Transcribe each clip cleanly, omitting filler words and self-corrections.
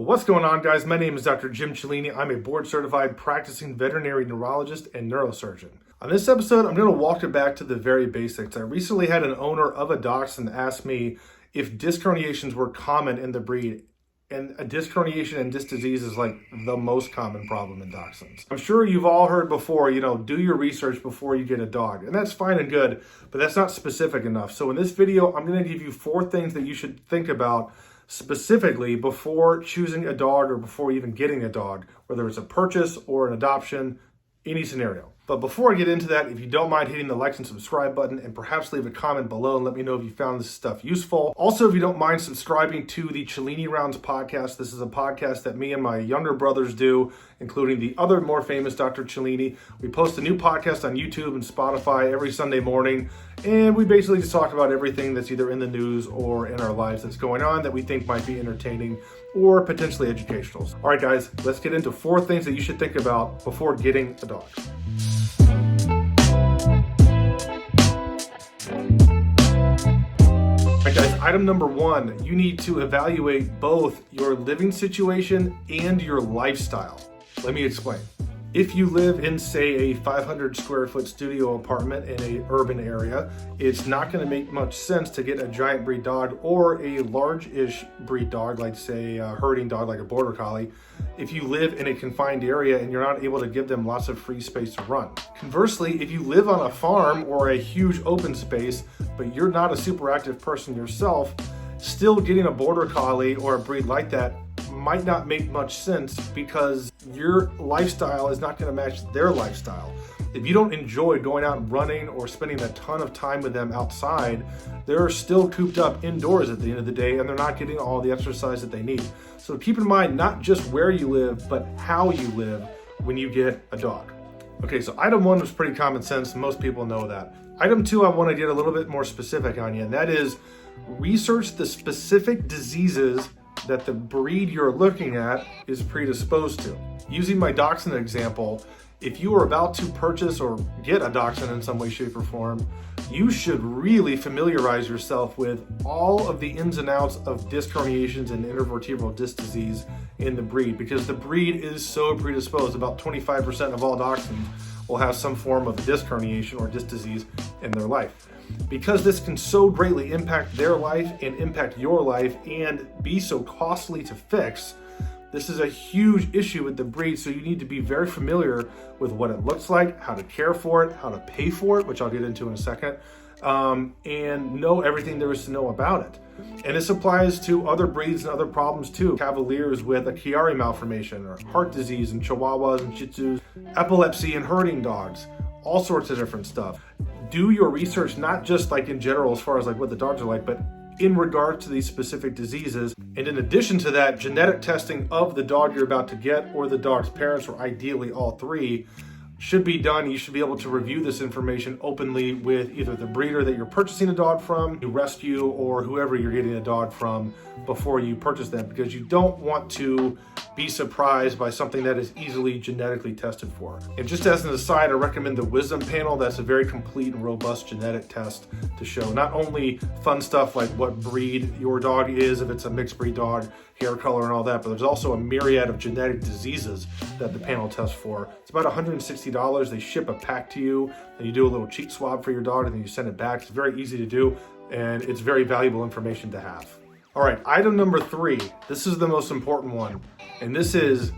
What's going on, guys? My name is Dr. Jim Cellini. I'm a board-certified practicing veterinary neurologist and neurosurgeon. On this episode, I'm going to walk you back to the very basics. I recently had an owner of a dachshund ask me if disc herniations were common in the breed. And a disc herniation and disc disease is like the most common problem in dachshunds. I'm sure you've all heard before, do your research before you get a dog. And that's fine and good, but that's not specific enough. So in this video, I'm going to give you 4 things that you should think about specifically before choosing a dog or before even getting a dog, whether it's a purchase or an adoption, any scenario. But before I get into that, if you don't mind hitting the like and subscribe button and perhaps leave a comment below and let me know if you found this stuff useful. Also, if you don't mind subscribing to the Cellini Rounds podcast, this is a podcast that me and my younger brothers do, including the other more famous Dr. Cellini. We post a new podcast on YouTube and Spotify every Sunday morning, and we basically just talk about everything that's either in the news or in our lives that's going on that we think might be entertaining or potentially educational. All right, guys, let's get into 4 things that you should think about before getting a dog. All right, guys, item number 1, you need to evaluate both your living situation and your lifestyle. Let me explain. If you live in, say, a 500 square foot studio apartment in an urban area, it's not going to make much sense to get a giant breed dog or a large-ish breed dog, like say a herding dog like a border collie, if you live in a confined area and you're not able to give them lots of free space to run. Conversely, if you live on a farm or a huge open space, but you're not a super active person yourself, still getting a border collie or a breed like that might not make much sense because your lifestyle is not going to match their lifestyle. If you don't enjoy going out and running or spending a ton of time with them outside, they're still cooped up indoors at the end of the day and they're not getting all the exercise that they need. So keep in mind not just where you live, but how you live when you get a dog. Okay, so item 1 was pretty common sense. Most people know that. Item 2, I want to get a little bit more specific on you, and that is research the specific diseases that the breed you're looking at is predisposed to. Using my dachshund example, if you are about to purchase or get a dachshund in some way, shape, or form, you should really familiarize yourself with all of the ins and outs of disc herniations and intervertebral disc disease in the breed, because the breed is so predisposed. About 25% of all dachshunds will have some form of disc herniation or disc disease in their life. Because this can so greatly impact their life and impact your life and be so costly to fix, this is a huge issue with the breed, so you need to be very familiar with what it looks like, how to care for it, how to pay for it, which I'll get into in a second, and know everything there is to know about it. And this applies to other breeds and other problems too. Cavaliers with a Chiari malformation or heart disease in Chihuahuas and Shih Tzus, epilepsy in herding dogs, all sorts of different stuff. Do your research, not just like in general as far as like what the dogs are like, but in regard to these specific diseases. And in addition to that, genetic testing of the dog you're about to get or the dog's parents, or ideally all 3, should be done. You should be able to review this information openly with either the breeder that you're purchasing a dog from, the rescue, or whoever you're getting a dog from before you purchase them, because you don't want to be surprised by something that is easily genetically tested for. And just as an aside, I recommend the Wisdom Panel. That's a very complete and robust genetic test to show not only fun stuff like what breed your dog is, if it's a mixed breed dog, hair color and all that, but there's also a myriad of genetic diseases that the panel tests for. It's about $160. They ship a pack to you, and you do a little cheek swab for your dog, and then you send it back. It's very easy to do, and it's very valuable information to have. All right, item number 3. This is the most important one, and this is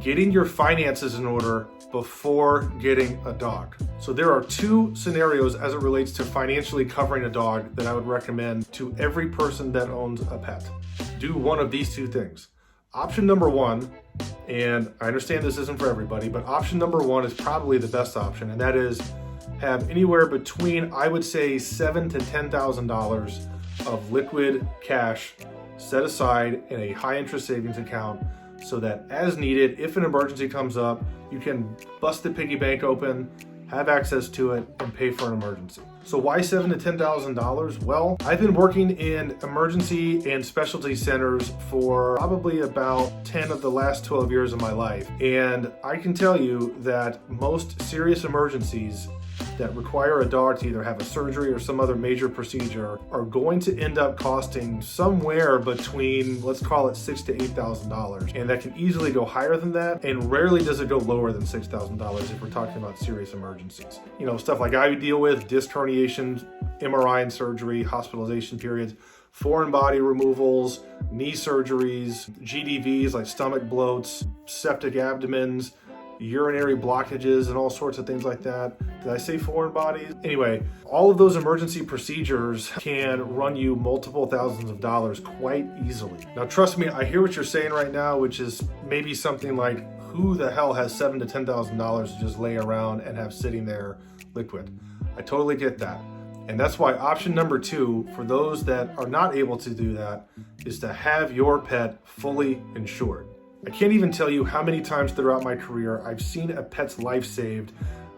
getting your finances in order before getting a dog. So there are 2 scenarios as it relates to financially covering a dog that I would recommend to every person that owns a pet. Do one of these 2 things. Option number 1, and I understand this isn't for everybody, but option number 1 is probably the best option, and that is have anywhere between, I would say, $7,000 to $10,000 of liquid cash set aside in a high interest savings account, so that as needed, if an emergency comes up, you can bust the piggy bank open, have access to it, and pay for an emergency. So why $7,000 to $10,000? Well, I've been working in emergency and specialty centers for probably about 10 of the last 12 years of my life. And I can tell you that most serious emergencies that require a dog to either have a surgery or some other major procedure are going to end up costing somewhere between, let's call it $6,000 to $8,000. And that can easily go higher than that, and rarely does it go lower than $6,000 if we're talking about serious emergencies. Stuff like I deal with, disc herniations, MRI and surgery, hospitalization periods, foreign body removals, knee surgeries, GDVs like stomach bloats, septic abdomens, urinary blockages, and all sorts of things like that. Did I say foreign bodies? Anyway, all of those emergency procedures can run you multiple thousands of dollars quite easily. Now, trust me, I hear what you're saying right now, which is maybe something like, who the hell has $7,000 to $10,000 to just lay around and have sitting there liquid? I totally get that. And that's why option number 2, for those that are not able to do that, is to have your pet fully insured. I can't even tell you how many times throughout my career I've seen a pet's life saved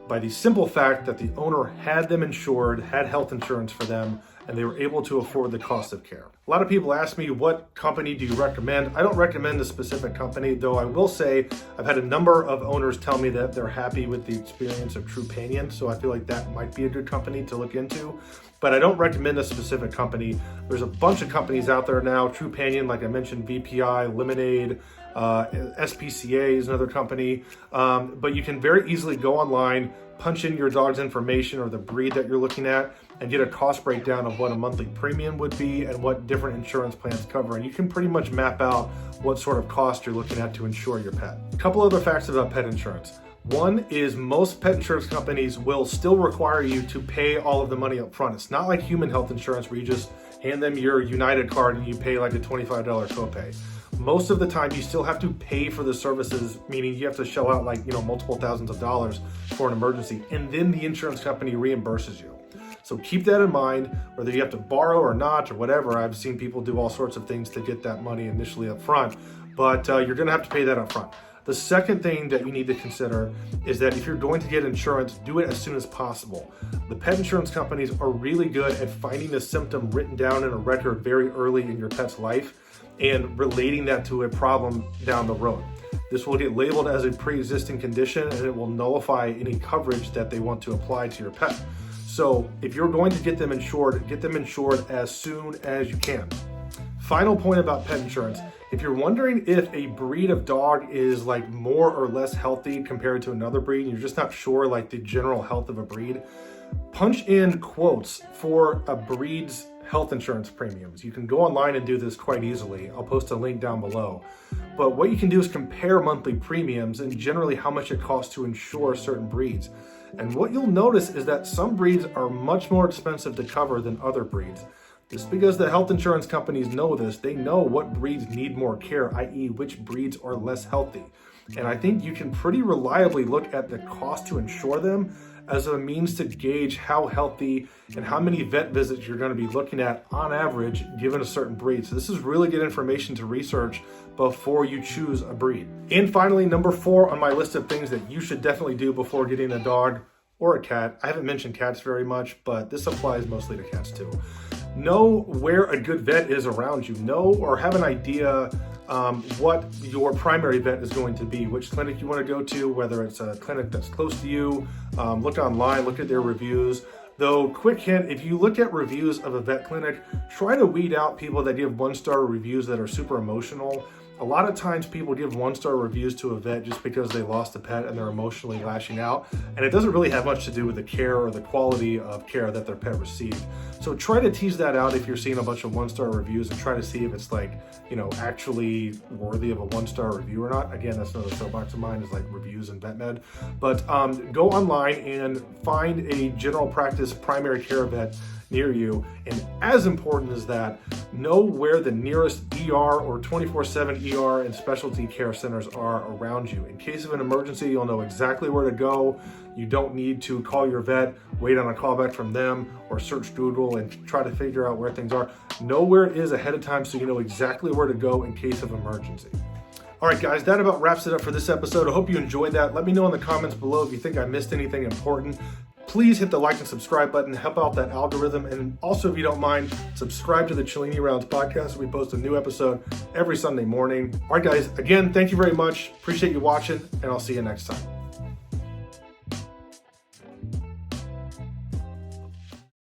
by the simple fact that the owner had them insured, had health insurance for them, and they were able to afford the cost of care. A lot of people ask me, what company do you recommend? I don't recommend a specific company, though I will say I've had a number of owners tell me that they're happy with the experience of Trupanion, so I feel like that might be a good company to look into. But I don't recommend a specific company. There's a bunch of companies out there now. Trupanion, like I mentioned, VPI, Lemonade, SPCA is another company. But you can very easily go online, punch in your dog's information or the breed that you're looking at, and get a cost breakdown of what a monthly premium would be and what different insurance plans cover. And you can pretty much map out what sort of cost you're looking at to insure your pet. A couple other facts about pet insurance. One is most pet insurance companies will still require you to pay all of the money up front. It's not like human health insurance where you just hand them your United card and you pay like a $25 copay. Most of the time you still have to pay for the services, meaning you have to shell out multiple thousands of dollars for an emergency, and then the insurance company reimburses you. So keep that in mind, whether you have to borrow or not or whatever. I've seen people do all sorts of things to get that money initially up front, but you're gonna have to pay that up front. The second thing that you need to consider is that if you're going to get insurance, do it as soon as possible. The pet insurance companies are really good at finding the symptom written down in a record very early in your pet's life and relating that to a problem down the road. This will get labeled as a pre-existing condition, and it will nullify any coverage that they want to apply to your pet. So if you're going to get them insured as soon as you can. Final point about pet insurance. If you're wondering if a breed of dog is more or less healthy compared to another breed, and you're just not sure the general health of a breed, punch in quotes for a breed's health insurance premiums. You can go online and do this quite easily. I'll post a link down below. But what you can do is compare monthly premiums and generally how much it costs to insure certain breeds. And what you'll notice is that some breeds are much more expensive to cover than other breeds. Just because the health insurance companies know this, they know what breeds need more care, i.e. which breeds are less healthy. And I think you can pretty reliably look at the cost to insure them as a means to gauge how healthy and how many vet visits you're going to be looking at on average given a certain breed. So this is really good information to research before you choose a breed. And finally, number 4 on my list of things that you should definitely do before getting a dog or a cat. I haven't mentioned cats very much, but this applies mostly to cats too. Know where a good vet is around you. Know or have an idea what your primary vet is going to be, which clinic you want to go to, whether it's a clinic that's close to you. Look online, look at their reviews. Though, quick hint, if you look at reviews of a vet clinic, try to weed out people that give 1-star reviews that are super emotional. A lot of times people give 1-star reviews to a vet just because they lost a pet and they're emotionally lashing out. And it doesn't really have much to do with the care or the quality of care that their pet received. So try to tease that out if you're seeing a bunch of 1-star reviews and try to see if it's actually worthy of a 1-star review or not. Again, that's another soapbox of mine, is reviews in vet med. But go online and find a general practice primary care vet near you. And as important as that, know where the nearest ER or 24/7 ER and specialty care centers are around you. In case of an emergency, you'll know exactly where to go. You don't need to call your vet, wait on a callback from them, or search Google and try to figure out where things are. Know where it is ahead of time so you know exactly where to go in case of emergency. All right, guys, that about wraps it up for this episode. I hope you enjoyed that. Let me know in the comments below if you think I missed anything important. Please hit the like and subscribe button to help out that algorithm. And also, if you don't mind, subscribe to the Cellini Rounds podcast. We post a new episode every Sunday morning. All right, guys, again, thank you very much. Appreciate you watching, and I'll see you next time.